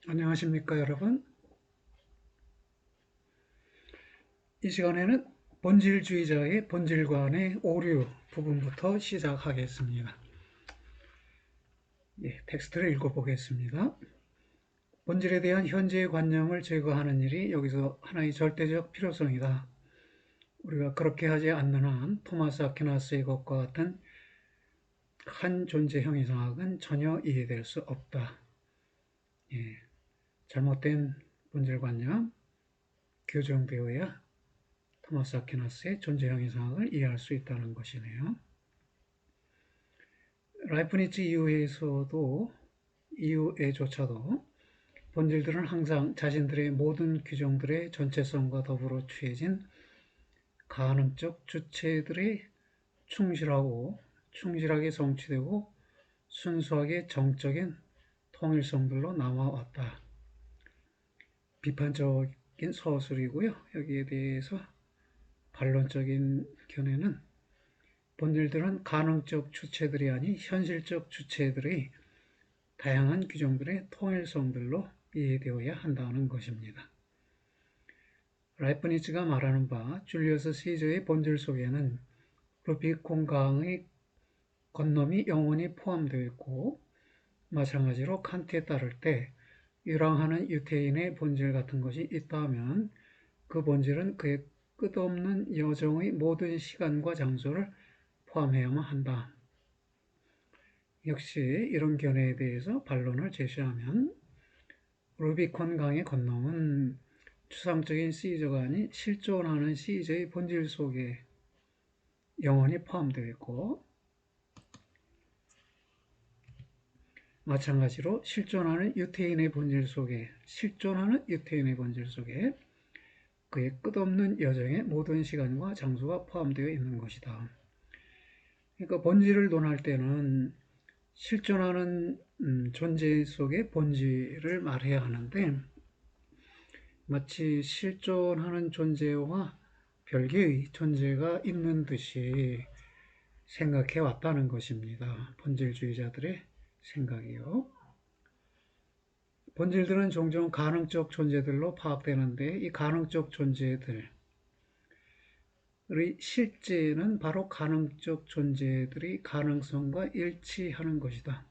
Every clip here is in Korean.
안녕하십니까, 여러분. 이 시간에는 본질주의자의 본질관의 오류 부분부터 시작하겠습니다. 텍스트를 읽어보겠습니다. 본질에 대한 현재의 관념을 제거하는 일이 여기서 하나의 절대적 필요성이다. 우리가 그렇게 하지 않는 한 토마스 아퀴나스의 것과 같은 한 존재 형이상학은 전혀 이해될 수 없다. 잘못된 본질관념 교정되어야 토마스 아퀴나스의 존재 형이상학을 이해할 수 있다는 것이네요. 라이프니츠 이후에조차도 본질들은 항상 자신들의 모든 규정들의 전체성과 더불어 취해진 가능적 주체들의 충실하게 성취되고 순수하게 정적인 통일성들로 남아왔다. 비판적인 서술이고요. 여기에 대해서 반론적인 견해는 본질들은 가능적 주체들이 아닌 현실적 주체들의 다양한 규정들의 통일성들로 이해되어야 한다는 것입니다. 라이프니츠가 말하는 바 줄리어스 시저의 본질 속에는 루비콘 강의 건너이 영원히 포함되어 있고, 마찬가지로 칸트에 따를 때 유랑하는 유태인의 본질 같은 것이 있다면 그 본질은 그의 끝없는 여정의 모든 시간과 장소를 포함해야만 한다. 역시 이런 견해에 대해서 반론을 제시하면 루비콘 강의 건너는 추상적인 시저가 아닌 실존하는 시저의 본질 속에 영원히 포함되어 있고, 마찬가지로 실존하는 유태인의 본질 속에 그의 끝없는 여정의 모든 시간과 장소가 포함되어 있는 것이다. 그러니까 본질을 논할 때는 실존하는 존재 속의 본질을 말해야 하는데, 마치 실존하는 존재와 별개의 존재가 있는 듯이 생각해 왔다는 것입니다. 본질주의자들의 생각이요. 본질들은 종종 가능적 존재들로 파악되는데, 이 가능적 존재들의 실제는 바로 가능적 존재들의 가능성과 일치하는 것이다.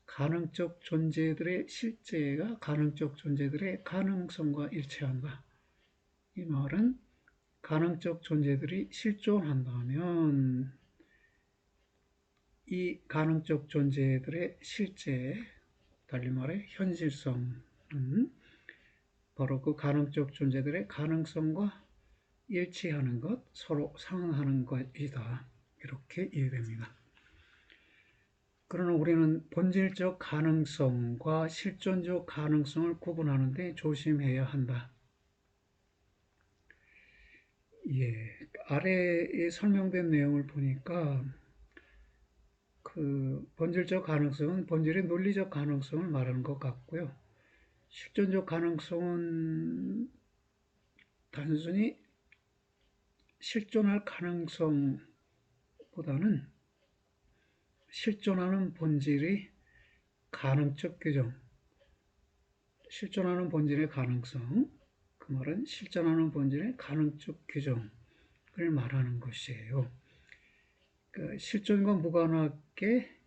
가능적 존재들의 실제가 가능적 존재들의 가능성과 일치한다. 이 말은 가능적 존재들이 실존한다면 이 가능적 존재들의 실제, 달리 말해 현실성은 바로 그 가능적 존재들의 가능성과 일치하는 것, 서로 상응하는 것이다. 이렇게 이해됩니다. 그러나 우리는 본질적 가능성과 실존적 가능성을 구분하는 데 조심해야 한다. 아래에 설명된 내용을 보니까 그 본질적 가능성은 본질의 논리적 가능성을 말하는 것 같고요. 실존적 가능성은 단순히 실존할 가능성보다는 실존하는 본질의 가능적 규정, 실존하는 본질의 가능성, 그 말은 실존하는 본질의 가능적 규정을 말하는 것이에요. 그 실존과 무관하게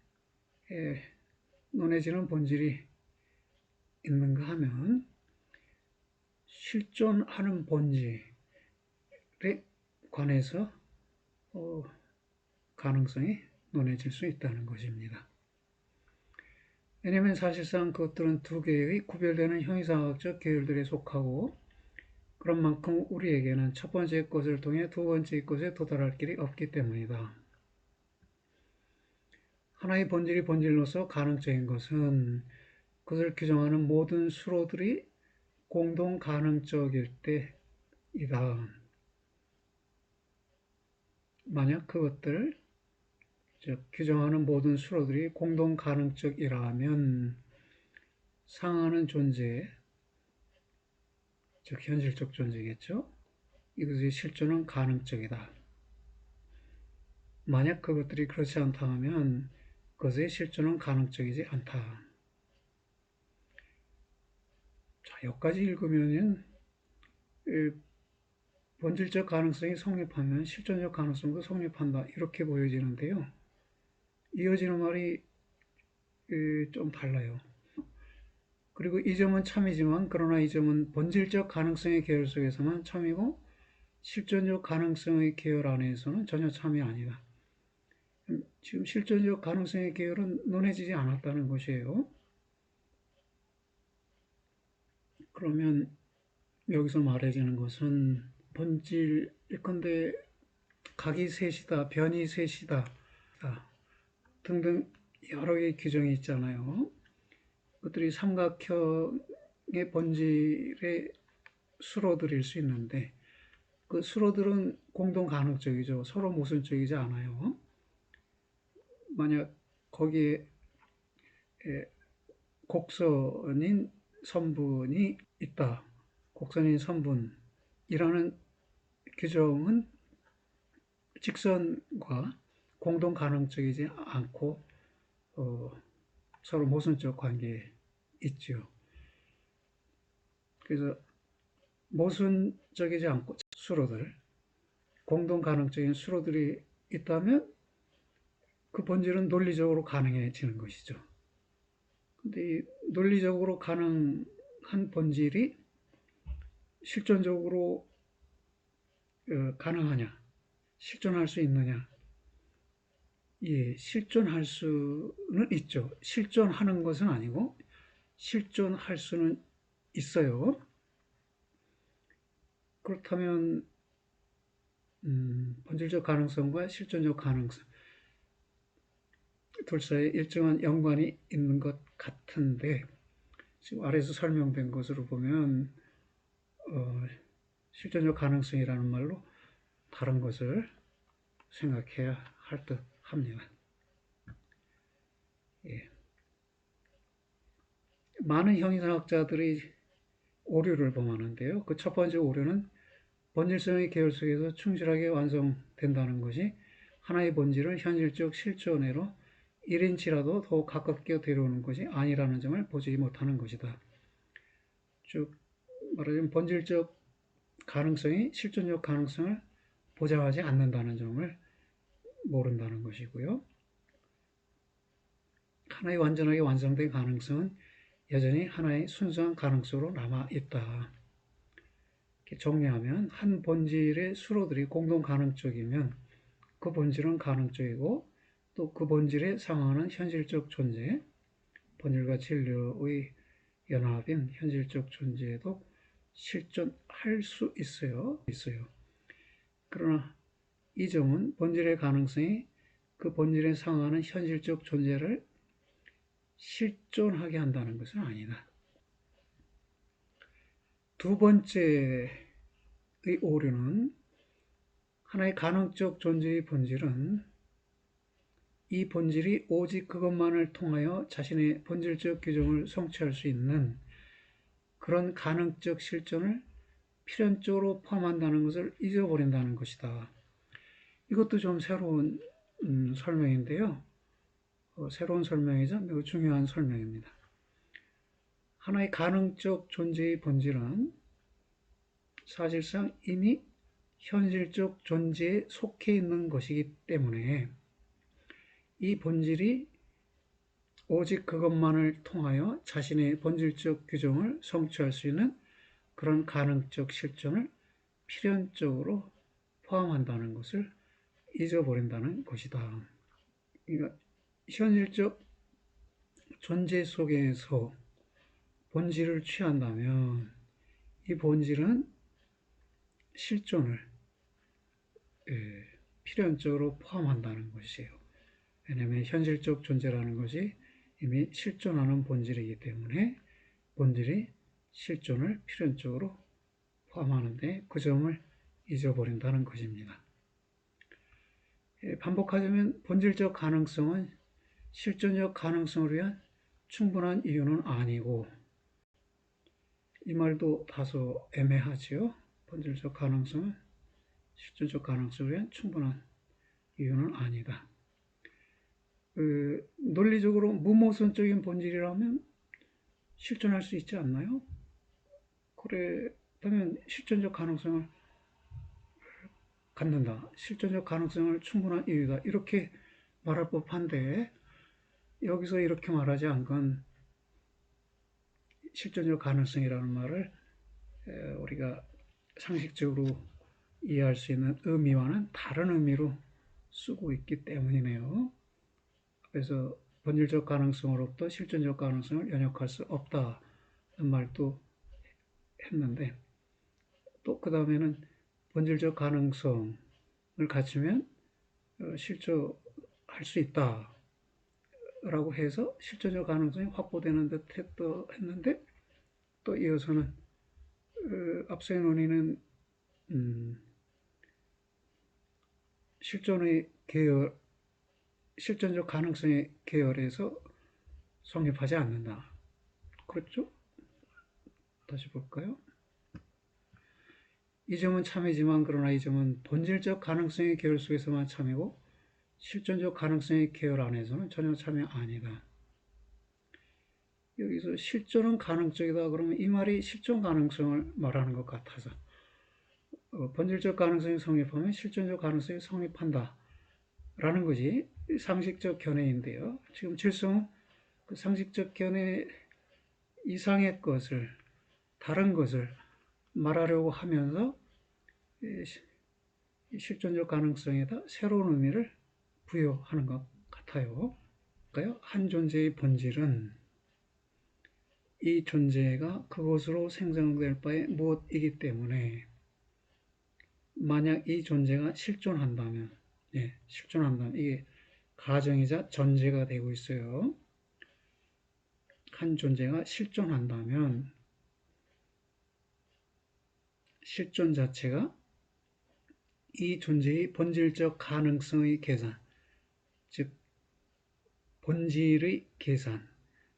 논해지는 본질이 있는가 하면 실존하는 본질에 관해서 가능성이 논해질 수 있다는 것입니다. 왜냐하면 사실상 그것들은 두 개의 구별되는 형이상학적 계열들에 속하고, 그런 만큼 우리에게는 첫 번째 것을 통해 두 번째 것에 도달할 길이 없기 때문이다. 하나의 본질이 본질로서 가능적인 것은 그것을 규정하는 모든 수로들이 공동 가능적일 때이다. 만약 그것들을 규정하는 모든 수로들이 공동 가능적이라면 상하는 존재, 즉 현실적 존재겠죠. 이것의 실존은 가능적이다. 만약 그것들이 그렇지 않다면 그것의 실존은 가능적이지 않다. 여기까지 읽으면 본질적 가능성이 성립하면 실존적 가능성도 성립한다 이렇게 보여지는데요. 이어지는 말이 좀 달라요. 그리고 이 점은 참이지만 그러나 이 점은 본질적 가능성의 계열 속에서만 참이고 실존적 가능성의 계열 안에서는 전혀 참이 아니다. 지금 실존적 가능성의 계열은 논해지지 않았다는 것이에요. 그러면 여기서 말해지는 것은 본질 예컨대 각이 셋이다, 변이 셋이다 등등 여러 개의 규정이 있잖아요. 그것들이 삼각형의 본질의 수로들일 수 있는데 그 수로들은 공동 가능적이죠. 서로 모순적이지 않아요. 만약 거기에 곡선인 선분이 있다. 곡선인 선분이라는 규정은 직선과 공동 가능적이지 않고 서로 모순적 관계에 있죠. 그래서 모순적이지 않고 수로들, 공동 가능적인 수로들이 있다면 그 본질은 논리적으로 가능해지는 것이죠. 근데 이 논리적으로 가능한 본질이 실존적으로 가능하냐, 실존할 수 있느냐? 예, 실존할 수는 있죠. 실존하는 것은 아니고 실존할 수는 있어요. 그렇다면 본질적 가능성과 실존적 가능성 둘 사이에 일정한 연관이 있는 것 같은데 지금 아래에서 설명된 것으로 보면 실존적 가능성이라는 말로 다른 것을 생각해야 할 듯 합니다. 예. 많은 형이상학자들이 오류를 범하는데요. 그 첫 번째 오류는 본질성의 계열 속에서 충실하게 완성된다는 것이 하나의 본질을 현실적 실존으로 1인치라도 더 가깝게 데려오는 것이 아니라는 점을 보지 못하는 것이다. 즉 말하자면 본질적 가능성이 실존적 가능성을 보장하지 않는다는 점을 모른다는 것이고요. 하나의 완전하게 완성된 가능성은 여전히 하나의 순수한 가능성으로 남아있다. 이렇게 정리하면 한 본질의 수로들이 공동 가능적이면 그 본질은 가능적이고 또 그 본질에 상응하는 현실적 존재, 본질과 진료의 연합인 현실적 존재에도 실존할 수 있어요. 그러나 이 점은 본질의 가능성이 그 본질에 상응하는 현실적 존재를 실존하게 한다는 것은 아니다. 두 번째의 오류는 하나의 가능적 존재의 본질은 이 본질이 오직 그것만을 통하여 자신의 본질적 규정을 성취할 수 있는 그런 가능적 실존을 필연적으로 포함한다는 것을 잊어버린다는 것이다. 이것도 좀 새로운 설명인데요. 새로운 설명이자 매우 중요한 설명입니다. 하나의 가능적 존재의 본질은 사실상 이미 현실적 존재에 속해 있는 것이기 때문에 이 본질이 오직 그것만을 통하여 자신의 본질적 규정을 성취할 수 있는 그런 가능적 실존을 필연적으로 포함한다는 것을 잊어버린다는 것이다. 그러니까 현실적 존재 속에서 본질을 취한다면 이 본질은 실존을 필연적으로 포함한다는 것이에요. 왜냐하면 현실적 존재라는 것이 이미 실존하는 본질이기 때문에 본질이 실존을 필연적으로 포함하는데 그 점을 잊어버린다는 것입니다. 반복하자면 본질적 가능성은 실존적 가능성을 위한 충분한 이유는 아니고 이 말도 다소 애매하지요. 본질적 가능성은 실존적 가능성을 위한 충분한 이유는 아니다. 논리적으로 무모선적인 본질이라면 실존할 수 있지 않나요? 그렇다면 실존적 가능성을 갖는다. 실존적 가능성을 충분한 이유다. 이렇게 말할 법한데 여기서 이렇게 말하지 않은 건 실존적 가능성이라는 말을 우리가 상식적으로 이해할 수 있는 의미와는 다른 의미로 쓰고 있기 때문이네요. 그래서 본질적 가능성으로부터 실존적 가능성을 연역할 수 없다는 말도 했는데 또 그 다음에는 본질적 가능성을 갖추면 실존할 수 있다 라고 해서 실존적 가능성이 확보되는 듯 했는데 또 이어서는 앞서의 논의는 실존의 계열, 실존적 가능성의 계열에서 성립하지 않는다. 그렇죠? 다시 볼까요? 이 점은 참이지만 그러나 이 점은 본질적 가능성의 계열 속에서만 참이고 실존적 가능성의 계열 안에서는 전혀 참이 아니다. 여기서 실존은 가능적이다 그러면 이 말이 실존 가능성을 말하는 것 같아서 본질적 가능성이 성립하면 실존적 가능성이 성립한다 라는 것이 상식적 견해인데요. 지금 질성은 그 상식적 견해 이상의 것을 다른 것을 말하려고 하면서 실존적 가능성에다 새로운 의미를 부여하는 것 같아요. 한 존재의 본질은 이 존재가 그것으로 생성될 바에 무엇이기 때문에 만약 이 존재가 실존한다면 이게 가정이자 전제가 되고 있어요. 한 존재가 실존한다면 실존 자체가 이 존재의 본질적 가능성의 계산, 즉 본질의 계산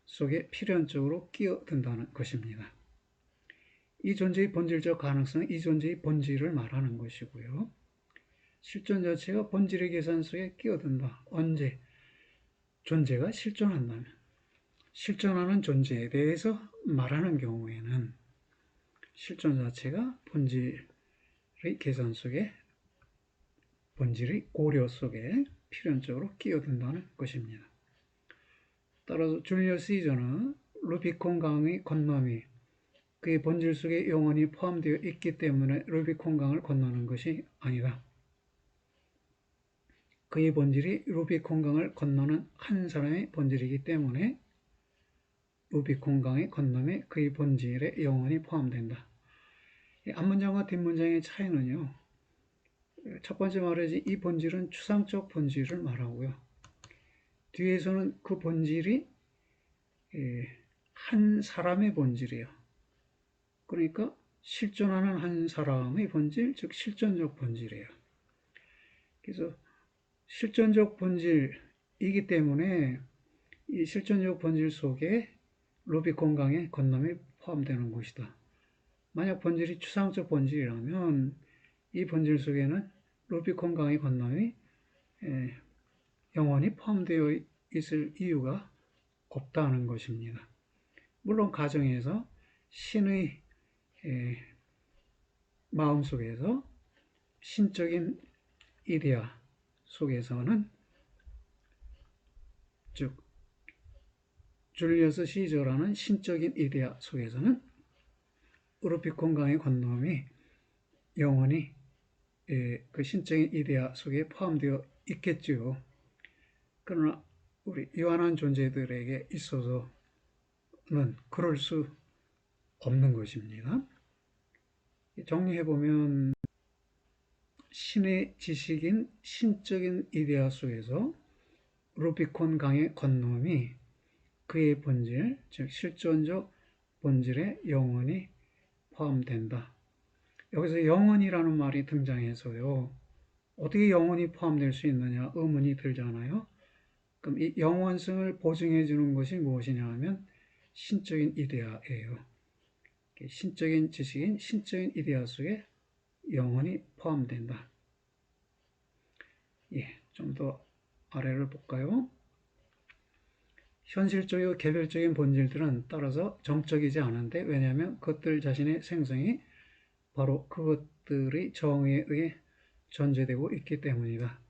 속에 필연적으로 끼어든다는 것입니다. 이 존재의 본질적 가능성은 이 존재의 본질을 말하는 것이고요. 실존 자체가 본질의 계산 속에 끼어든다. 언제? 존재가 실존한다면. 실존하는 존재에 대해서 말하는 경우에는 실존 자체가 본질의 계산 속에, 본질의 고려 속에 필연적으로 끼어든다는 것입니다. 따라서 줄리어스 시저는 루비콘 강의 건너미 그의 본질 속에 영원히 포함되어 있기 때문에 루비콘 강을 건너는 것이 아니다. 그의 본질이 루비콘 강을 건너는 한 사람의 본질이기 때문에 루비콘 강의 건너에 그의 본질에 영원히 포함된다. 앞문장과 뒷문장의 차이는요. 첫 번째 말이지 이 본질은 추상적 본질을 말하고요. 뒤에서는 그 본질이 한 사람의 본질이에요. 그러니까 실존하는 한 사람의 본질, 즉 실존적 본질이에요. 그래서 실존적 본질이기 때문에 이 실존적 본질 속에 루비콘 강의 건너이 포함되는 것이다. 만약 본질이 추상적 본질이라면 이 본질 속에는 루비콘 강의 건너이 영원히 포함되어 있을 이유가 없다는 것입니다. 물론 가정에서 신의 마음속에서 신적인 이데아 속에서는 즉 줄리어스 시저라는 신적인 이데아 속에서는 루비콘 강의 건너이 영원히 그 신적인 이데아 속에 포함되어 있겠지요. 그러나 우리 유한한 존재들에게 있어서는 그럴 수 없는 것입니다. 정리해보면 신의 지식인 신적인 이데아 속에서 루비콘 강의 건너이 그의 본질, 즉 실존적 본질에 영원히 포함된다. 여기서 영원이라는 말이 등장해서요. 어떻게 영원히 포함될 수 있느냐 의문이 들잖아요. 그럼 이 영원성을 보증해 주는 것이 무엇이냐 하면 신적인 이데아예요. 신적인 지식인 신적인 이데아 속에 영원히 포함된다. 좀 더 아래를 볼까요? 현실적이고 개별적인 본질들은 따라서 정적이지 않은데, 왜냐하면 그것들 자신의 생성이 바로 그것들의 정의에 의해 존재되고 있기 때문이다.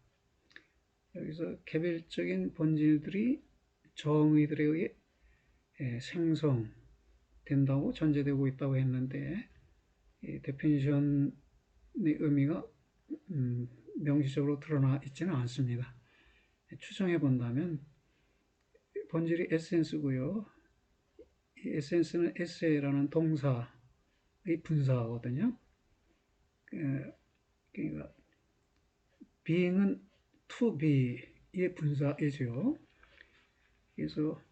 여기서 개별적인 본질들이 정의들에 의해 생성된다고 존재되고 있다고 했는데, 이 데피니션의 의미가 명시적으로 드러나 있지는 않습니다. 추정해 본다면 본질이 에센스고요. 이 에센스는 에세라는 동사의 분사거든요. 그러니까 being은 to be의 분사이죠. 그래서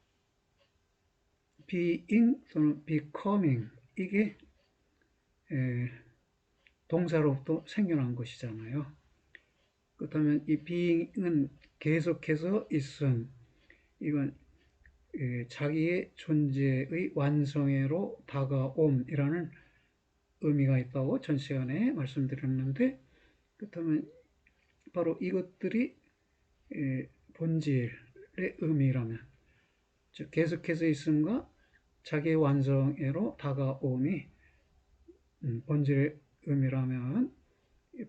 being 또는 becoming 이게 동사로부터 생겨난 것이잖아요. 그렇다면 이 being은 계속해서 있음, 이건 자기의 존재의 완성애로 다가옴이라는 의미가 있다고 전 시간에 말씀드렸는데, 그렇다면 바로 이것들이 본질의 의미라면, 즉 계속해서 있음과 자기의 완성애로 다가옴이 본질의 의미라면,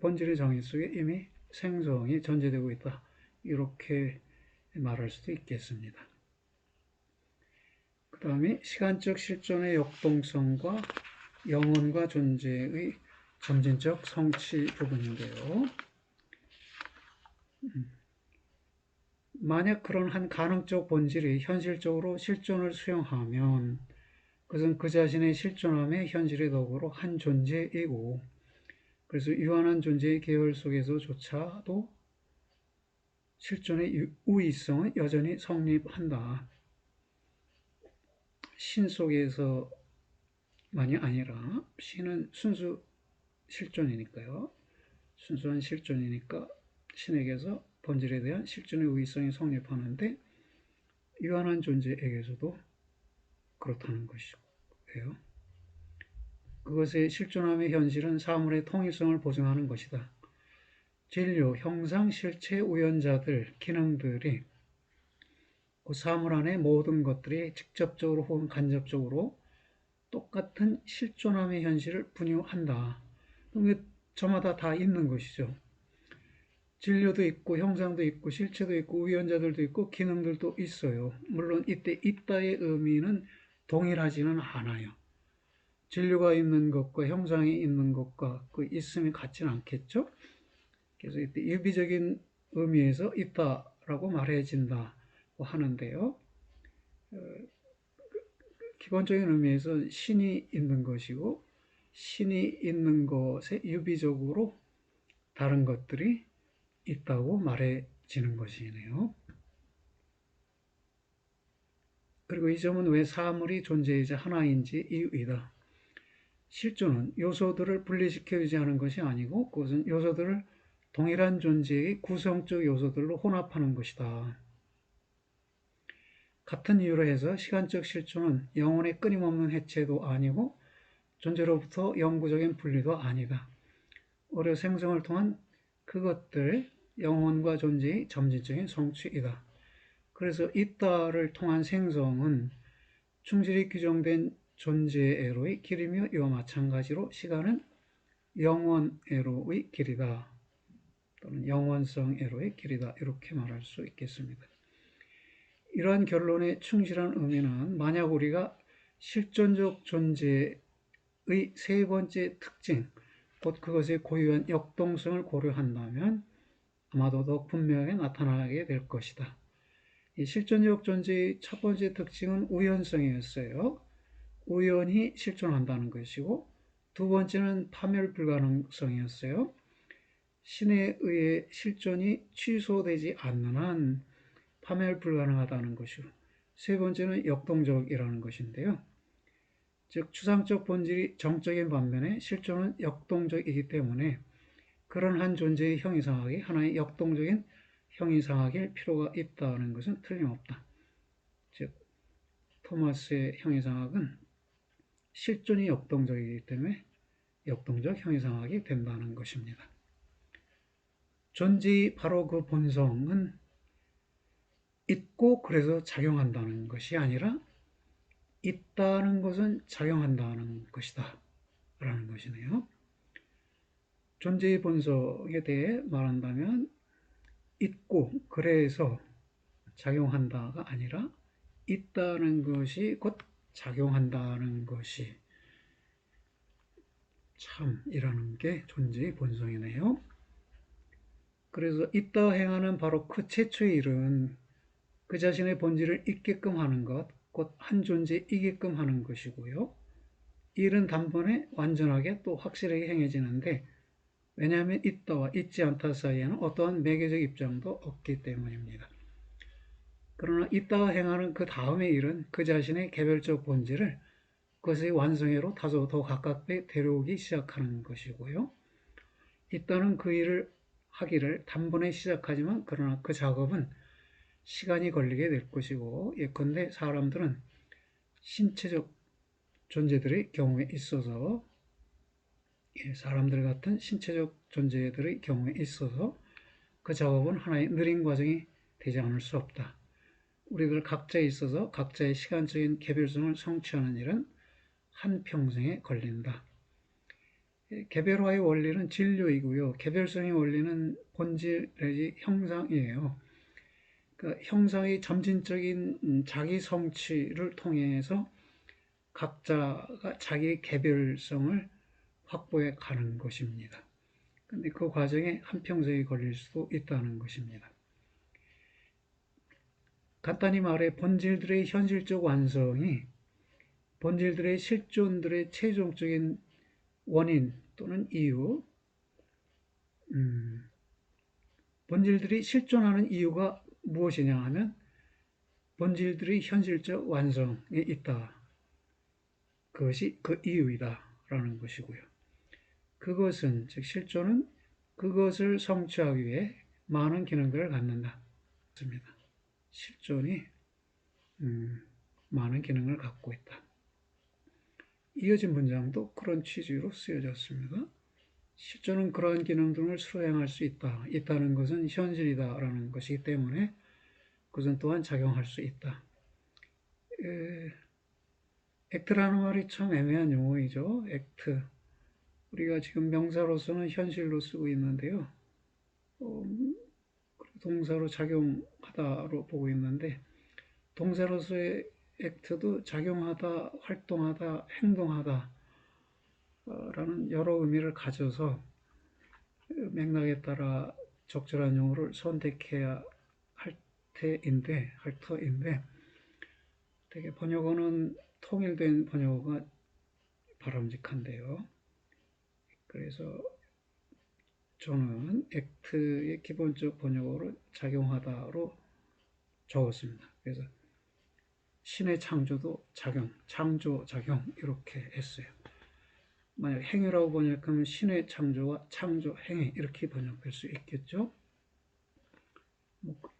본질의 정의 속에 이미 생성이 존재되고 있다, 이렇게 말할 수도 있겠습니다. 그 다음에 시간적 실존의 역동성과 영혼과 존재의 점진적 성취 부분인데요. 만약 그런 한 가능적 본질이 현실적으로 실존을 수용하면 그것은 그 자신의 실존함의 현실의 덕으로 한 존재이고, 그래서 유한한 존재의 계열 속에서조차도 실존의 우위성은 여전히 성립한다. 신 속에서만이 아니라, 신은 순수 실존이니까요. 순수한 실존이니까 신에게서 본질에 대한 실존의 우위성이 성립하는데, 유한한 존재에게서도 그렇다는 것이고요. 그것의 실존함의 현실은 사물의 통일성을 보증하는 것이다. 진료, 형상, 실체, 우연자들, 기능들이 그 사물 안의 모든 것들이 직접적으로 혹은 간접적으로 똑같은 실존함의 현실을 분유한다. 저마다 다 있는 것이죠. 진료도 있고 형상도 있고 실체도 있고 우연자들도 있고 기능들도 있어요. 물론 이때 있다의 의미는 동일하지는 않아요. 진료가 있는 것과 형상이 있는 것과 그 있음이 같지는 않겠죠. 그래서 이때 유비적인 의미에서 있다라고 말해진다고 하는데요. 기본적인 의미에서 신이 있는 것이고, 신이 있는 것에 유비적으로 다른 것들이 있다고 말해지는 것이네요. 그리고 이 점은 왜 사물이 존재이자 하나인지 이유이다. 실존은 요소들을 분리시켜 유지하는 것이 아니고, 그것은 요소들을 동일한 존재의 구성적 요소들로 혼합하는 것이다. 같은 이유로 해서 시간적 실존은 영혼의 끊임없는 해체도 아니고 존재로부터 영구적인 분리도 아니다. 오히려 생성을 통한 그것들, 영혼과 존재의 점진적인 성취이다. 그래서 있다를 통한 생성은 충실히 규정된 존재애로의 길이며, 이와 마찬가지로 시간은 영원애로의 길이다, 또는 영원성애로의 길이다, 이렇게 말할 수 있겠습니다. 이러한 결론에 충실한 의미는, 만약 우리가 실존적 존재의 세 번째 특징, 곧 그것의 고유한 역동성을 고려한다면 아마도 더 분명하게 나타나게 될 것이다. 이 실존적 존재의 첫 번째 특징은 우연성이었어요. 우연히 실존한다는 것이고, 두 번째는 파멸 불가능성이었어요. 신에 의해 실존이 취소되지 않는 한 파멸 불가능하다는 것이고, 세 번째는 역동적이라는 것인데요. 즉 추상적 본질이 정적인 반면에 실존은 역동적이기 때문에 그런 한 존재의 형이상학이 하나의 역동적인 형이상학일 필요가 있다는 것은 틀림없다. 즉 토마스의 형이상학은 실존이 역동적이기 때문에 역동적 형이상학이 된다는 것입니다. 존재의 바로 그 본성은 있고 그래서 작용한다는 것이 아니라 있다는 것은 작용한다는 것이다 라는 것이네요. 존재의 본성에 대해 말한다면 있고 그래서 작용한다가 아니라 있다는 것이 곧 작용한다는 것이 참이라는 게 존재의 본성이네요. 그래서 있다 행하는 바로 그 최초의 일은 그 자신의 본질을 있게끔 하는 것, 곧 한 존재이게끔 하는 것이고요. 일은 단번에 완전하게 또 확실하게 행해지는데 왜냐하면 있다와 있지 않다 사이에는 어떠한 매개적 입장도 없기 때문입니다. 그러나 있다가 행하는 그 다음의 일은 그 자신의 개별적 본질을 그것의 완성회로 다소 더 가깝게 데려오기 시작하는 것이고요. 있다는 그 일을 하기를 단번에 시작하지만 그러나 그 작업은 시간이 걸리게 될 것이고 예컨대 사람들은 신체적 존재들의 경우에 있어서 사람들 같은 신체적 존재들의 경우에 있어서 그 작업은 하나의 느린 과정이 되지 않을 수 없다. 우리들 각자에 있어서 각자의 시간적인 개별성을 성취하는 일은 한평생에 걸린다. 개별화의 원리는 진료이고요. 개별성의 원리는 본질의 형상이에요. 그 형상의 점진적인 자기 성취를 통해서 각자가 자기의 개별성을 확보해 가는 것입니다. 근데 그 과정에 한평생이 걸릴 수도 있다는 것입니다. 간단히 말해 본질들의 현실적 완성이 본질들의 실존들의 최종적인 원인 또는 이유, 본질들이 실존하는 이유가 무엇이냐 하면 본질들의 현실적 완성에 있다. 그것이 그 이유이다 라는 것이고요. 그것은 즉 실존은 그것을 성취하기 위해 많은 기능들을 갖는다. 실존이 많은 기능을 갖고 있다. 이어진 문장도 그런 취지로 쓰여졌습니다. 실존은 그러한 기능 등을 수행할 수 있다. 있다는 것은 현실이다 라는 것이기 때문에 그것은 또한 작용할 수 있다. 액트라는 말이 참 애매한 용어이죠. 액트. 우리가 지금 명사로서는 현실로 쓰고 있는데요. 동사로 작용하다로 보고 있는데 동사로서의 액트도 작용하다, 활동하다, 행동하다 라는 여러 의미를 가져서 맥락에 따라 적절한 용어를 선택해야 할 터인데 되게 번역어는 통일된 번역어가 바람직한데요. 그래서 저는 액트의 기본적 번역어로 작용하다로 적었습니다. 그래서 신의 창조도 작용, 창조, 작용 이렇게 했어요. 만약 행위라고 번역하면 신의 창조와 창조, 행위 이렇게 번역될 수 있겠죠.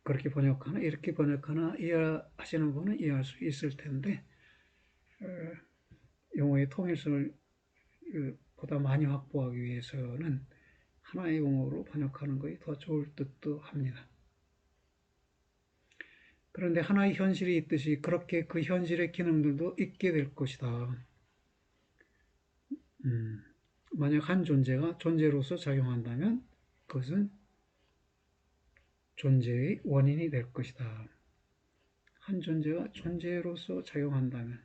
그렇게 번역하나 이렇게 번역하나 이해하시는 분은 이해할 수 있을 텐데 용어의 통일성을 보다 많이 확보하기 위해서는 하나의 용어로 번역하는 것이 더 좋을 듯도 합니다. 그런데 하나의 현실이 있듯이 그렇게 그 현실의 기능들도 있게 될 것이다. 만약 한 존재가 존재로서 작용한다면 그것은 존재의 원인이 될 것이다. 한 존재가 존재로서 작용한다면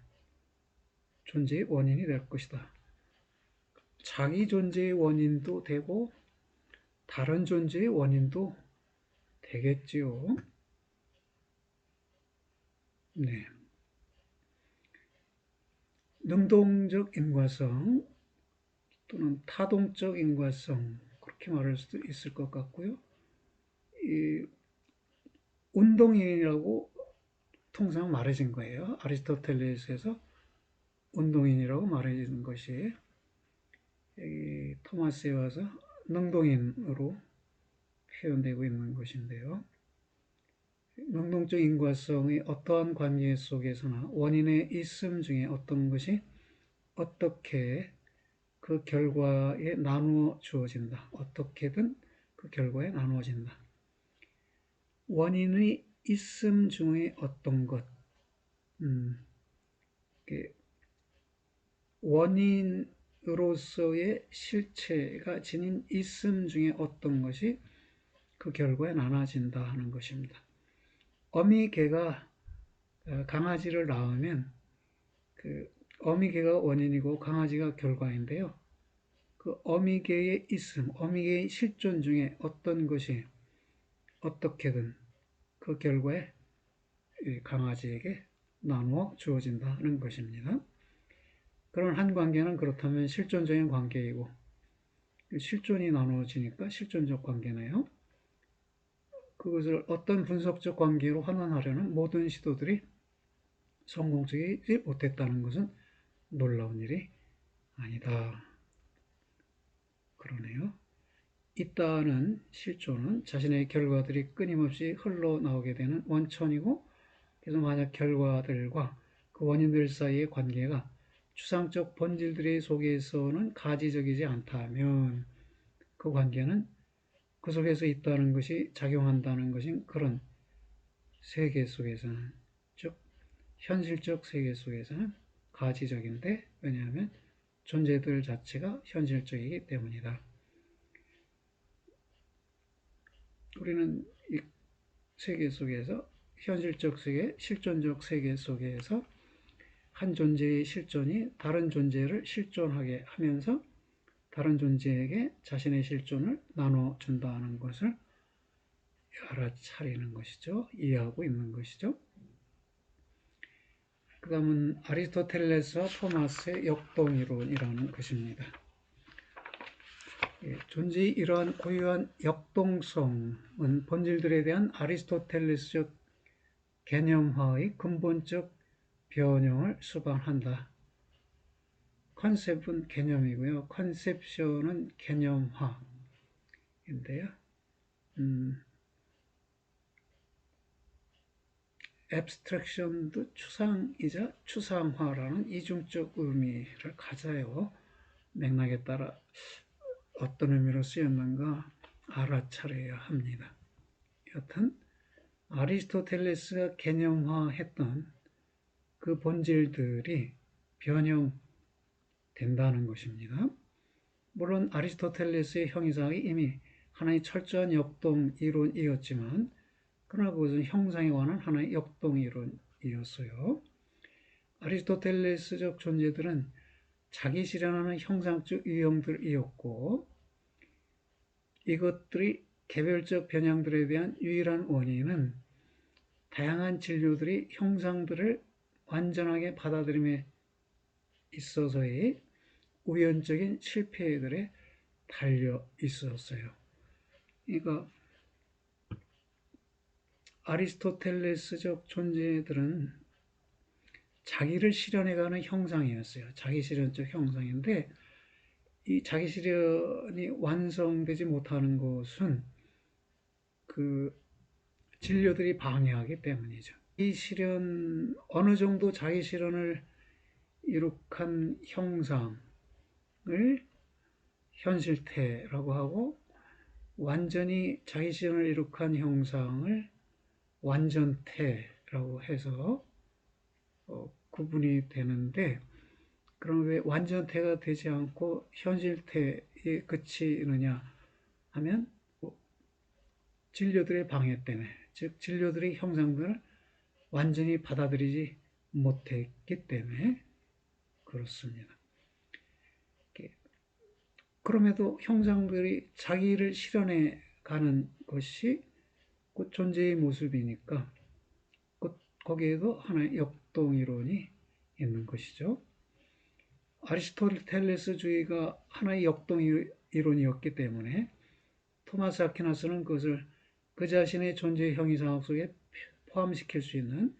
존재의 원인이 될 것이다. 자기 존재의 원인도 되고 다른 존재의 원인도 되겠지요. 네. 능동적 인과성 또는 타동적 인과성 그렇게 말할 수도 있을 것 같고요. 이 운동인이라고 통상 말해진 거예요. 아리스토텔레스에서 운동인이라고 말해진 것이 여기 토마스에 와서 능동인으로 표현되고 있는 것인데요. 능동적 인과성의 어떠한 관계 속에서나 원인의 있음 중에 어떤 것이 어떻게 그 결과에 나누어 주어진다. 어떻게든 그 결과에 나누어진다. 원인의 있음 중에 어떤 것, 원인으로서의 실체가 지닌 있음 중에 어떤 것이 그 결과에 나눠진다 하는 것입니다. 어미 개가 강아지를 낳으면 그 어미 개가 원인이고 강아지가 결과인데요. 그 어미 개의 있음, 어미 개의 실존 중에 어떤 것이 어떻게든 그 결과에 강아지에게 나누어 주어진다는 것입니다. 그런 한 관계는 그렇다면 실존적인 관계이고 실존이 나누어지니까 실존적 관계네요. 그것을 어떤 분석적 관계로 환원하려는 모든 시도들이 성공적이지 못했다는 것은 놀라운 일이 아니다. 그러네요. 있다는 실존은 자신의 결과들이 끊임없이 흘러나오게 되는 원천이고, 그래서 만약 결과들과 그 원인들 사이의 관계가 추상적 본질들의 속에서는 가지적이지 않다면 그 관계는 그 속에서 있다는 것이 작용한다는 것인 그런 세계 속에서는, 즉 현실적 세계 속에서는 가지적인데, 왜냐하면 존재들 자체가 현실적이기 때문이다. 우리는 이 세계 속에서 현실적 세계, 실존적 세계 속에서 한 존재의 실존이 다른 존재를 실존하게 하면서 다른 존재에게 자신의 실존을 나눠준다는 것을 알아차리는 것이죠. 이해하고 있는 것이죠. 그 다음은 아리스토텔레스와 토마스의 역동이론이라는 것입니다. 존재의 이러한 고유한 역동성은 본질들에 대한 아리스토텔레스적 개념화의 근본적 변형을 수반한다. 컨셉은 개념이고요. 컨셉션은 개념화인데요. 앱스트랙션도 추상이자 추상화라는 이중적 의미를 가져요. 맥락에 따라 어떤 의미로 쓰였는가 알아차려야 합니다. 여튼 아리스토텔레스가 개념화했던 그 본질들이 변형된다는 것입니다. 물론 아리스토텔레스의 형이상이 이미 하나의 철저한 역동 이론이었지만, 그러나 그것은 형상에 관한 하나의 역동 이론이었어요. 아리스토텔레스적 존재들은 자기 실현하는 형상적 유형들이었고, 이것들이 개별적 변형들에 대한 유일한 원인은 다양한 진료들이 형상들을 완전하게 받아들임에 있어서의 우연적인 실패들에 달려 있었어요. 그러니까 아리스토텔레스적 존재들은 자기를 실현해가는 형상이었어요. 자기 실현적 형상인데, 이 자기 실현이 완성되지 못하는 것은 그 진료들이 방해하기 때문이죠. 이 실현, 어느 정도 자기 실현을 이룩한 형상을 현실태라고 하고, 완전히 자기 실현을 이룩한 형상을 완전태라고 해서 구분이 되는데, 그럼 왜 완전태가 되지 않고 현실태에 그치느냐 하면 진료들의 방해 때문에, 즉 진료들의 형상들을 완전히 받아들이지 못했기 때문에 그렇습니다. 그럼에도 형상들이 자기를 실현해 가는 것이 곧 존재의 모습이니까 거기에도 하나의 역동이론이 있는 것이죠. 아리스토텔레스주의가 하나의 역동이론이었기 때문에 토마스 아퀴나스는 그것을 그 자신의 존재의 형이상 속에 포함시킬 수 있는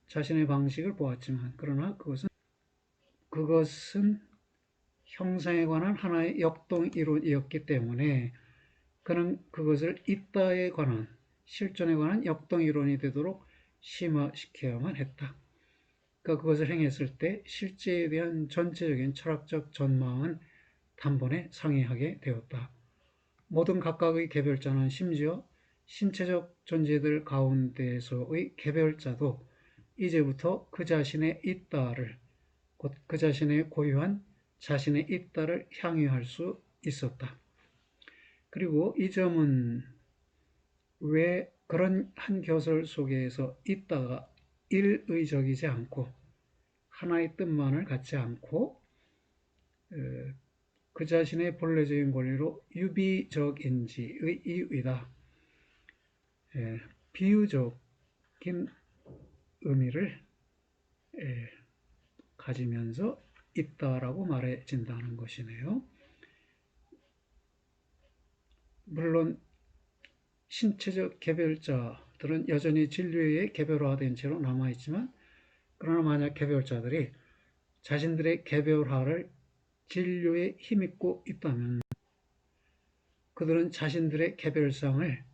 자신의 방식을 보았지만, 그러나 그것은 형상에 관한 하나의 역동이론이었기 때문에 그는 그것을 있다에 관한, 실존에 관한 역동이론이 되도록 심화시켜야만 했다. 그러니까 그것을 행했을 때 실제에 대한 전체적인 철학적 전망은 단번에 상회하게 되었다. 모든 각각의 개별자는 심지어 신체적 존재들 가운데서의 개별자도 이제부터 그 자신의 있다를, 곧 그 자신의 고유한 자신의 있다를 향유할 수 있었다. 그리고 이 점은 왜 그런 한 교설 속에서 있다가 일의적이지 않고 하나의 뜻만을 갖지 않고 그 자신의 본래적인 권리로 유비적인지의 이유이다. 비유적인 의미를 가지면서 있다라고 말해진다는 것이네요. 물론 신체적 개별자들은 여전히 진료에 개별화된 채로 남아있지만, 그러나 만약 개별자들이 자신들의 개별화를 진료에 힘입고 있다면 그들은 자신들의 개별성을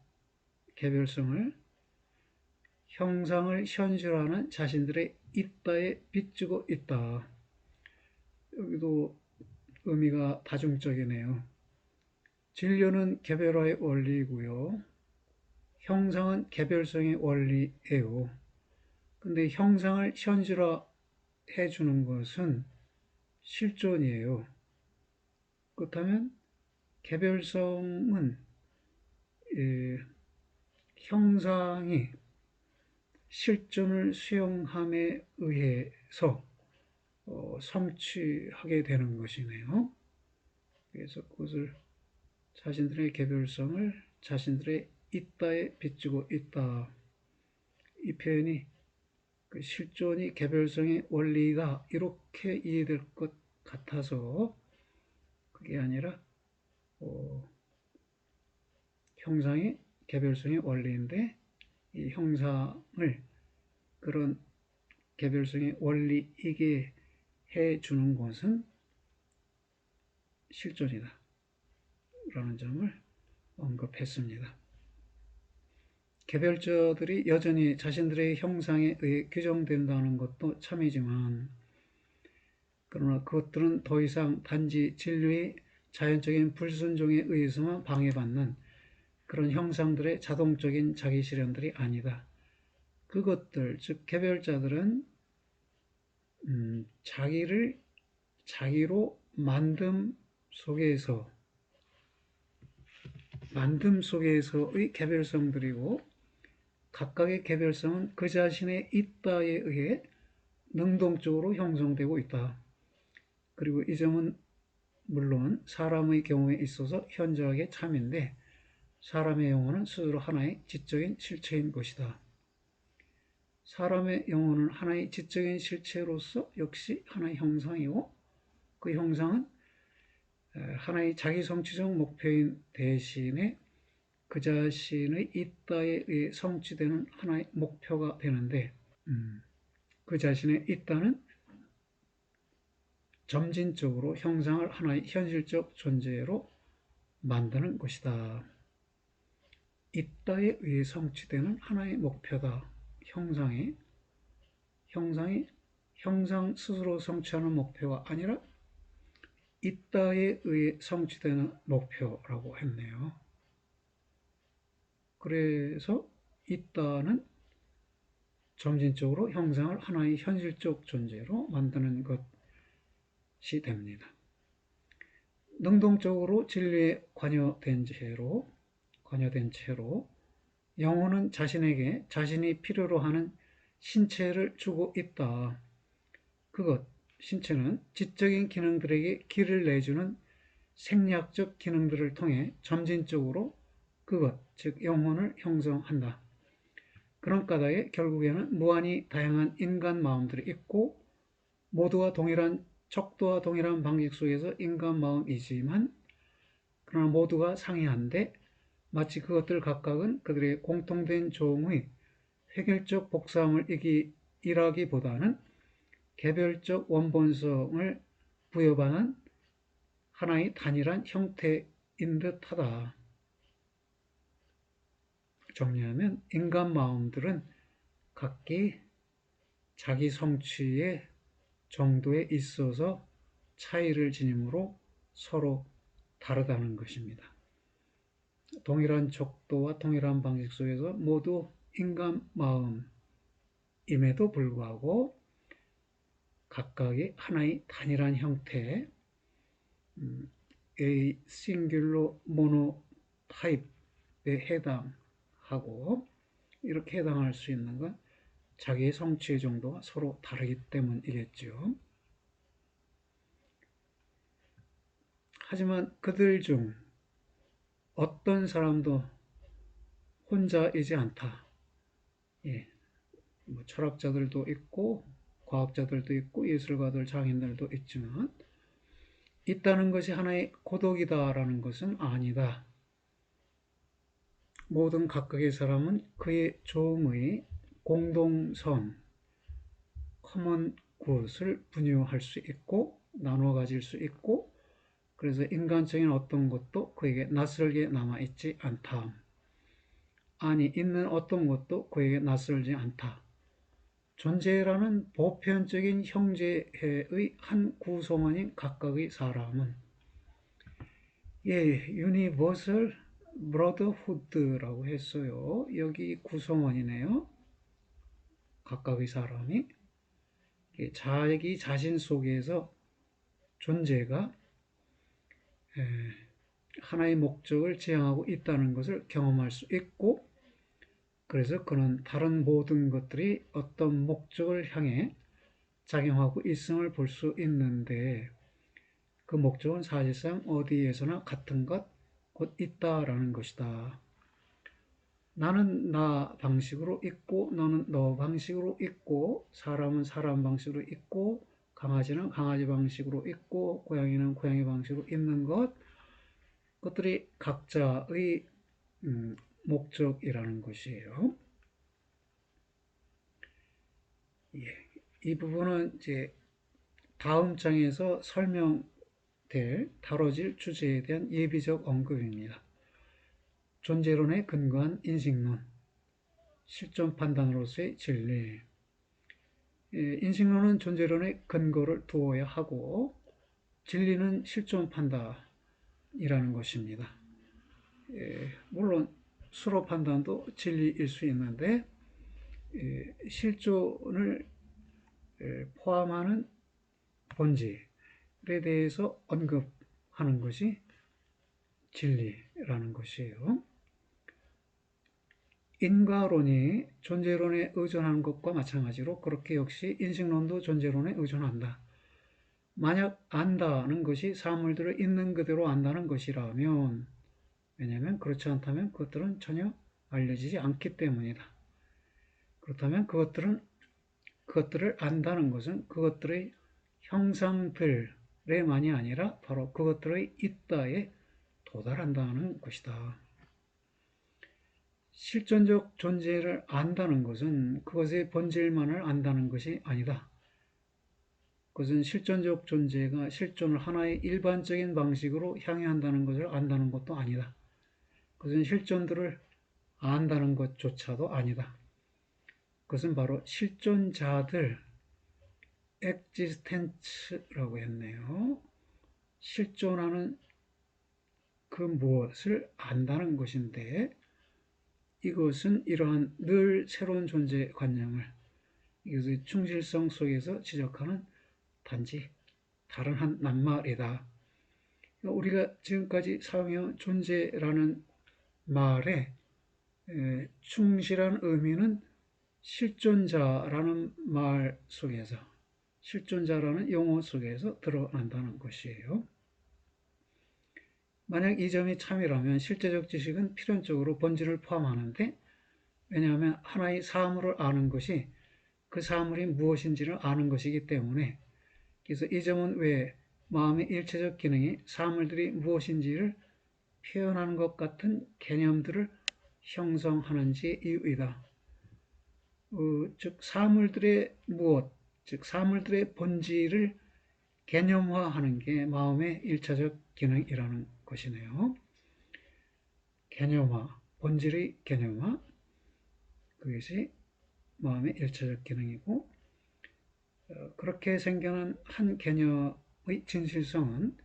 형상을 현실화하는 자신들의 있다에 비추고 있다. 여기도 의미가 다중적이네요. 진료는 개별화의 원리이고요. 형상은 개별성의 원리예요. 근데 형상을 현실화해 주는 것은 실존이에요. 그렇다면 개별성은 형상이 실존을 수용함에 의해서 성취하게 되는 것이네요. 그래서 그것을 자신들의 개별성을 자신들의 있다에 비추고 있다. 이 표현이 그 실존이 개별성의 원리다 이렇게 이해될 것 같아서 그게 아니라 형상이 개별성의 원리인데 이 형상을 그런 개별성의 원리이게 해주는 것은 실존이다 라는 점을 언급했습니다. 개별자들이 여전히 자신들의 형상에 의해 규정된다는 것도 참이지만, 그러나 그것들은 더 이상 단지 진료의 자연적인 불순종에 의해서만 방해받는 그런 형상들의 자동적인 자기 실현들이 아니다. 그것들, 즉 개별자들은 자기를 자기로 만듦 속에서의 개별성들이고, 각각의 개별성은 그 자신의 있다에 의해 능동적으로 형성되고 있다. 그리고 이 점은 물론 사람의 경우에 있어서 현저하게 참인데, 사람의 영혼은 스스로 하나의 지적인 실체인 것이다. 사람의 영혼은 하나의 지적인 실체로서 역시 하나의 형상이고, 그 형상은 하나의 자기성취적 목표인 대신에 그 자신의 있다에 의해 성취되는 하나의 목표가 되는데, 그 자신의 있다는 점진적으로 형상을 하나의 현실적 존재로 만드는 것이다. 있다에 의해 성취되는 하나의 목표다. 형상이 형상 스스로 성취하는 목표가 아니라 있다에 의해 성취되는 목표라고 했네요. 그래서 있다는 점진적으로 형상을 하나의 현실적 존재로 만드는 것이 됩니다. 능동적으로 진리에 관여된 채로 영혼은 자신에게 자신이 필요로 하는 신체를 주고 있다. 신체는 지적인 기능들에게 길을 내주는 생략적 기능들을 통해 점진적으로 즉 영혼을 형성한다. 그런 까닭에 결국에는 무한히 다양한 인간 마음들이 있고, 척도와 동일한 방식 속에서 인간 마음이지만, 그러나 모두가 상이한데 마치 그것들 각각은 그들의 공통된 종의 획일적 복사함을 일하기보다는 개별적 원본성을 부여받은 하나의 단일한 형태인 듯하다. 정리하면 인간 마음들은 각기 자기 성취의 정도에 있어서 차이를 지니므로 서로 다르다는 것입니다. 동일한 척도와 동일한 방식 속에서 모두 인간 마음임에도 불구하고 각각이 하나의 단일한 형태의 A 싱귤러 모노 타입에 해당하고, 이렇게 해당할 수 있는 건 자기의 성취의 정도가 서로 다르기 때문이겠죠. 하지만 그들 중 어떤 사람도 혼자이지 않다. 예, 뭐 철학자들도 있고 과학자들도 있고 예술가들, 장인들도 있지만 있다는 것이 하나의 고독이다라는 것은 아니다. 모든 각각의 사람은 그의 조음의 공동선, 커먼 굿을 분유할 수 있고 나눠 가질 수 있고, 그래서 인간적인 어떤 것도 그에게 낯설게 남아있지 않다. 아니, 있는 어떤 것도 그에게 낯설지 않다. 존재라는 보편적인 형제의 한 구성원인 각각의 사람은 유니버설 브러더후드라고 했어요. 여기 구성원이네요. 각각의 사람이 자기 자신 속에서 존재가 하나의 목적을 지향하고 있다는 것을 경험할 수 있고, 그래서 그는 다른 모든 것들이 어떤 목적을 향해 작용하고 있음을 볼 수 있는데, 그 목적은 사실상 어디에서나 같은 것, 곧 있다라는 것이다. 나는 나 방식으로 있고 너는 너 방식으로 있고, 사람은 사람 방식으로 있고, 강아지는 강아지 방식으로 있고, 고양이는 고양이 방식으로 있는 것, 그것들이 각자의 목적이라는 것이에요. 예, 이 부분은 이제 다음 장에서 다뤄질 주제에 대한 예비적 언급입니다. 존재론에 근거한 인식론, 실존 판단으로서의 진리. 인식론은 존재론에 근거를 두어야 하고, 진리는 실존 판단이라는 것입니다. 물론 수로 판단도 진리일 수 있는데, 실존을 포함하는 본질에 대해서 언급하는 것이 진리라는 것이에요. 인과론이 존재론에 의존하는 것과 마찬가지로 그렇게 역시 인식론도 존재론에 의존한다. 만약 안다는 것이 사물들을 있는 그대로 안다는 것이라면, 왜냐하면 그렇지 않다면 그것들은 전혀 알려지지 않기 때문이다. 그렇다면 그것들을 안다는 것은 그것들의 형상들에만이 아니라 바로 그것들의 있다에 도달한다는 것이다. 실존적 존재를 안다는 것은 그것의 본질만을 안다는 것이 아니다. 그것은 실존적 존재가 실존을 하나의 일반적인 방식으로 향유한다는 것을 안다는 것도 아니다. 그것은 실존들을 안다는 것조차도 아니다. 그것은 바로 실존자들, existence라고 했네요. 실존하는 그 무엇을 안다는 것인데, 이것은 이러한 늘 새로운 존재 관념을, 이것의 충실성 속에서 지적하는 단지 다른 한 낱말이다. 우리가 지금까지 사용해온 존재라는 말의 충실한 의미는 실존자라는 말 속에서, 실존자라는 용어 속에서 드러난다는 것이에요. 만약 이 점이 참이라면 실제적 지식은 필연적으로 본질을 포함하는데, 왜냐하면 하나의 사물을 아는 것이 그 사물이 무엇인지를 아는 것이기 때문에, 그래서 이 점은 왜 마음의 일체적 기능이 사물들이 무엇인지를 표현하는 것 같은 개념들을 형성하는지 이유이다. 즉 사물들의 무엇, 즉 사물들의 본질을 개념화하는 게 마음의 일차적 기능이라는 것이네요. 개념화, 본질의 개념화, 그것이 마음의 일차적 기능이고, 그렇게 생겨난 한 개념의 진실성은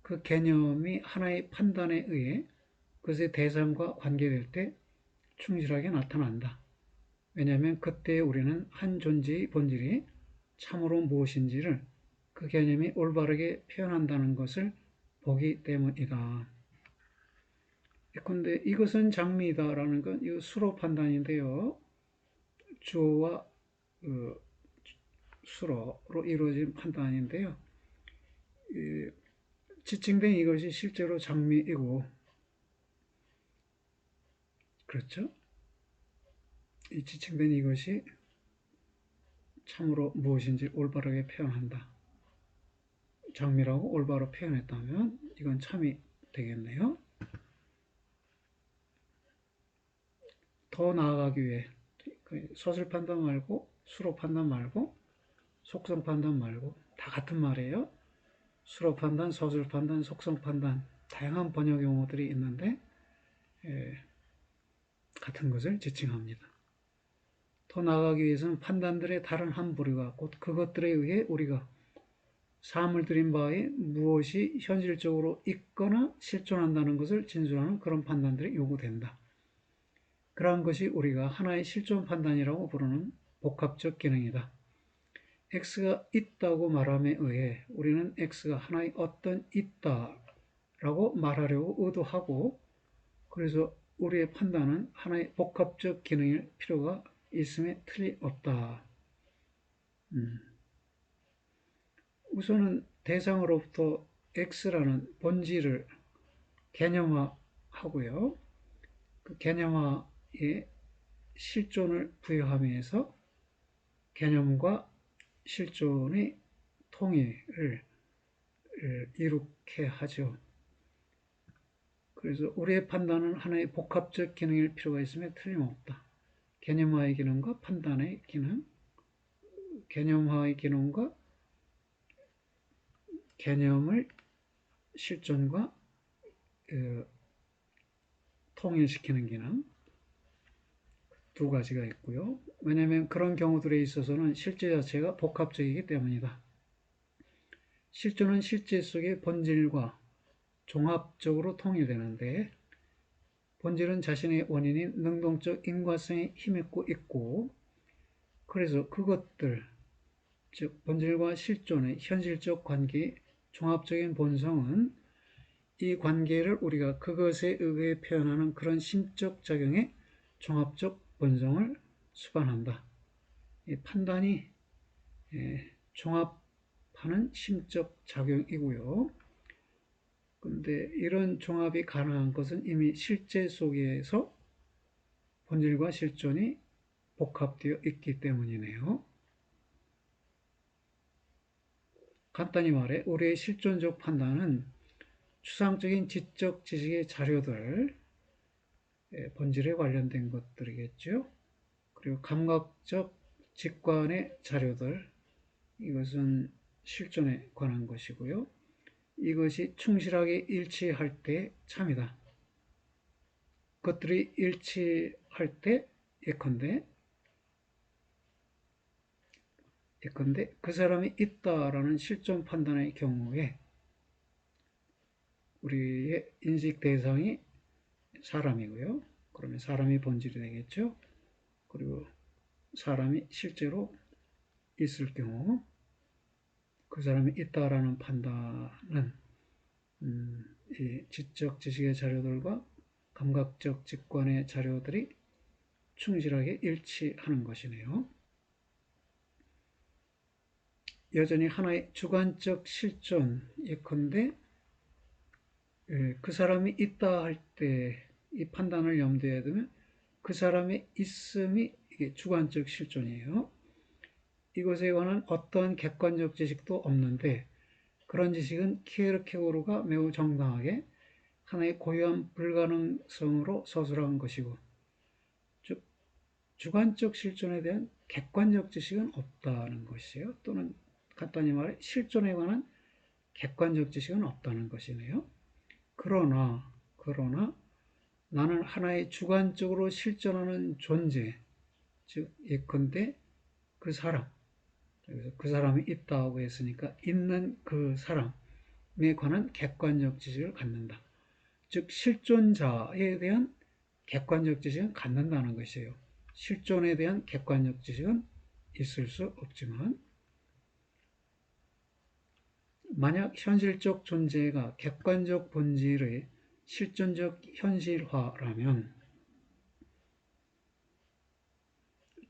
그 개념이 하나의 판단에 의해 그것의 대상과 관계될 때 충실하게 나타난다. 왜냐하면 그때 우리는 한 존재의 본질이 참으로 무엇인지를 그 개념이 올바르게 표현한다는 것을 보기 때문이다. 예컨대 이것은 장미이다라는 건 이 수로 판단인데요. 주어와 수로로 이루어진 판단인데요. 지칭된 이것이 실제로 장미이고, 그렇죠? 이 지칭된 이것이 참으로 무엇인지 올바르게 표현한다. 장미라고 올바로 표현했다면 이건 참이 되겠네요. 더 나아가기 위해 서술 판단 말고 수로 판단 말고 속성 판단 말고 다 같은 말이에요. 수로 판단, 서술 판단, 속성 판단 다양한 번역 용어들이 있는데 같은 것을 지칭합니다. 더 나아가기 위해서는 판단들의 다른 한 부류가 곧 그것들에 의해 우리가 삶을 들인 바에 무엇이 현실적으로 있거나 실존한다는 것을 진술하는 그런 판단들이 요구된다. 그러한 것이 우리가 하나의 실존 판단이라고 부르는 복합적 기능이다. X가 있다고 말함에 의해 우리는 X가 하나의 어떤 있다라고 말하려고 의도하고, 그래서 우리의 판단은 하나의 복합적 기능일 필요가 있음에 틀림없다. 우선은 대상으로부터 X라는 본질을 개념화하고요. 그 개념화에 실존을 부여하면서 개념과 실존의 통일을 이룩해 하죠. 그래서 우리의 판단은 하나의 복합적 기능일 필요가 있음에 틀림없다. 개념화의 기능과 판단의 기능, 개념화의 기능과 개념을 실존과 통일시키는 기능 두 가지가 있고요. 왜냐하면 그런 경우들에 있어서는 실제 자체가 복합적이기 때문이다. 실존은 실제 속의 본질과 종합적으로 통일되는데 본질은 자신의 원인인 능동적 인과성에 힘입고 있고, 그래서 그것들, 즉 본질과 실존의 현실적 관계의 종합적인 본성은 이 관계를 우리가 그것에 의해 표현하는 그런 심적 작용의 종합적 본성을 수반한다. 이 판단이 종합하는 심적 작용이고요. 그런데 이런 종합이 가능한 것은 이미 실제 속에서 본질과 실존이 복합되어 있기 때문이네요. 간단히 말해 우리의 실존적 판단은 추상적인 지적 지식의 자료들, 본질에 관련된 것들이겠죠. 그리고 감각적 직관의 자료들, 이것은 실존에 관한 것이고요. 이것이 충실하게 일치할 때 참이다. 그것들이 일치할 때 예컨대 그 사람이 있다라는 실존 판단의 경우에 우리의 인식 대상이 사람이고요. 그러면 사람이 본질이 되겠죠. 그리고 사람이 실제로 있을 경우 그 사람이 있다라는 판단은 이 지적 지식의 자료들과 감각적 직관의 자료들이 충실하게 일치하는 것이네요. 여전히 하나의 주관적 실존, 예컨대 그 사람이 있다 할 때 이 판단을 염두에 두면 그 사람의 있음이 이게 주관적 실존이에요. 이것에 관한 어떠한 객관적 지식도 없는데 그런 지식은 키에르케고르가 매우 정당하게 하나의 고유한 불가능성으로 서술한 것이고, 즉 주관적 실존에 대한 객관적 지식은 없다는 것이에요. 또는 간단히 말해 실존에 관한 객관적 지식은 없다는 것이네요. 그러나 나는 하나의 주관적으로 실존하는 존재, 즉 예컨대 그 사람, 그래서 그 사람이 있다고 했으니까 있는 그 사람에 관한 객관적 지식을 갖는다. 즉 실존자에 대한 객관적 지식은 갖는다는 것이에요. 실존에 대한 객관적 지식은 있을 수 없지만 만약 현실적 존재가 객관적 본질의 실존적 현실화라면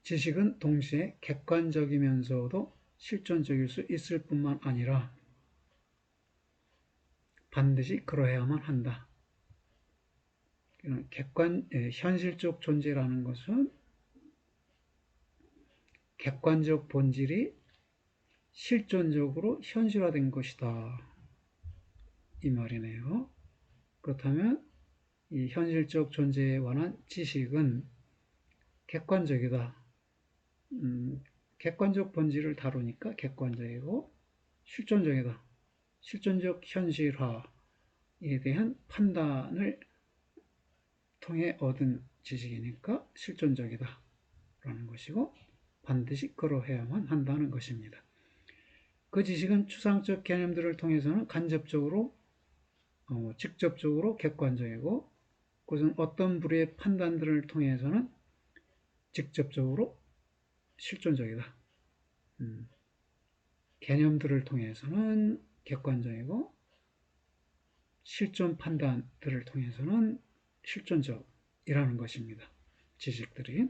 지식은 동시에 객관적이면서도 실존적일 수 있을 뿐만 아니라 반드시 그러해야만 한다. 현실적 존재라는 것은 객관적 본질이 실존적으로 현실화된 것이다. 이 말이네요. 그렇다면 이 현실적 존재에 관한 지식은 객관적이다. 객관적 본질을 다루니까 객관적이고 실존적이다. 실존적 현실화에 대한 판단을 통해 얻은 지식이니까 실존적이다 라는 것이고 반드시 그러해야만 한다는 것입니다. 그 지식은 추상적 개념들을 통해서는 간접적으로 직접적으로 객관적이고 그것은 어떤 부류의 판단들을 통해서는 직접적으로 실존적이다. 개념들을 통해서는 객관적이고 실존 판단들을 통해서는 실존적이라는 것입니다. 지식들이.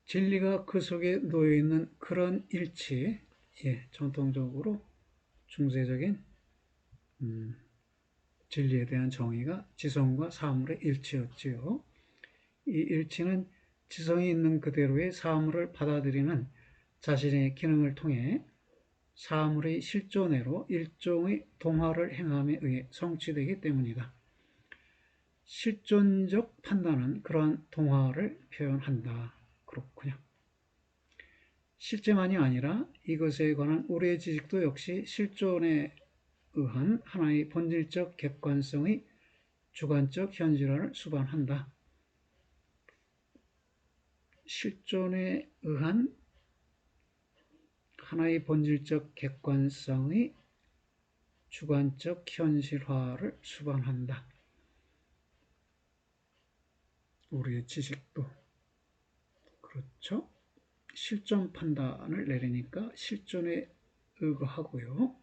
진리가 그 속에 놓여있는 그런 일치, 전통적으로 중세적인 진리에 대한 정의가 지성과 사물의 일치였지요. 이 일치는 지성이 있는 그대로의 사물을 받아들이는 자신의 기능을 통해 사물의 실존애로 일종의 동화를 행함에 의해 성취되기 때문이다. 실존적 판단은 그러한 동화를 표현한다. 그렇군요. 실제만이 아니라 이것에 관한 우리의 지식도 역시 실존에 의한 하나의 본질적 객관성의 주관적 현실화를 수반한다. 실존에 의한 하나의 본질적 객관성의 주관적 현실화를 수반한다. 우리의 지식도 그렇죠. 실존 판단을 내리니까 실존에 의거하고요.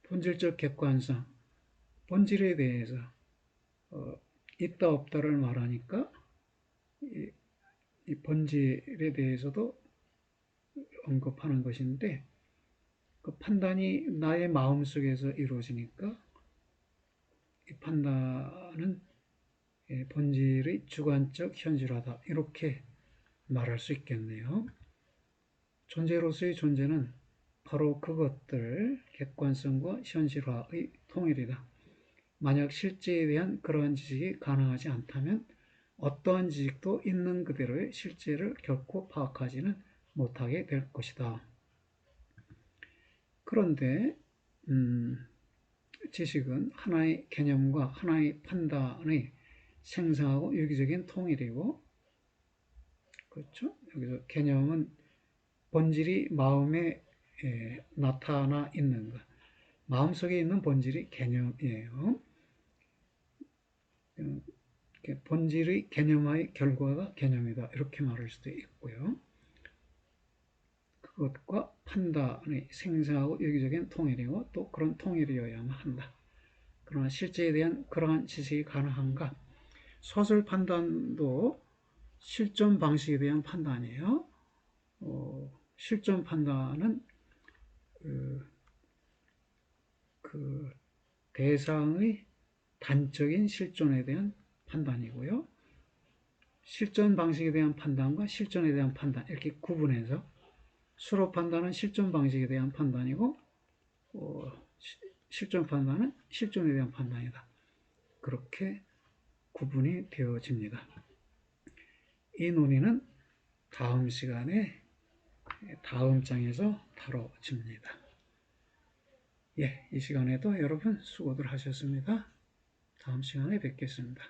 본질적 객관성, 본질에 대해서 있다 없다를 말하니까 이 본질에 대해서도 언급하는 것인데 그 판단이 나의 마음속에서 이루어지니까 이 판단은 본질의 주관적 현실화다. 이렇게 말할 수 있겠네요. 존재로서의 존재는 바로 그것들, 객관성과 현실화의 통일이다. 만약 실제에 대한 그러한 지식이 가능하지 않다면 어떠한 지식도 있는 그대로의 실제를 결코 파악하지는 못하게 될 것이다. 그런데 지식은 하나의 개념과 하나의 판단의 생생하고 유기적인 통일이고, 그렇죠? 여기서 개념은 본질이 마음에 나타나 있는 것, 마음속에 있는 본질이 개념이에요. 본질의 개념화의 결과가 개념이다. 이렇게 말할 수도 있고요. 그것과 판단의 생생하고 유기적인 통일이고 또 그런 통일이어야만 한다. 그러나 실제에 대한 그러한 지식이 가능한가? 소설 판단도 실존 방식에 대한 판단이에요. 실존 판단은 그 대상의 단적인 실존에 대한 판단이고요. 실존 방식에 대한 판단과 실존에 대한 판단 이렇게 구분해서 수로 판단은 실존 방식에 대한 판단이고 실존 판단은 실존에 대한 판단이다. 그렇게 구분이 되어집니다. 이 논의는 다음 시간에 다음 장에서 다뤄집니다. 이 시간에도 여러분 수고들 하셨습니다. 다음 시간에 뵙겠습니다.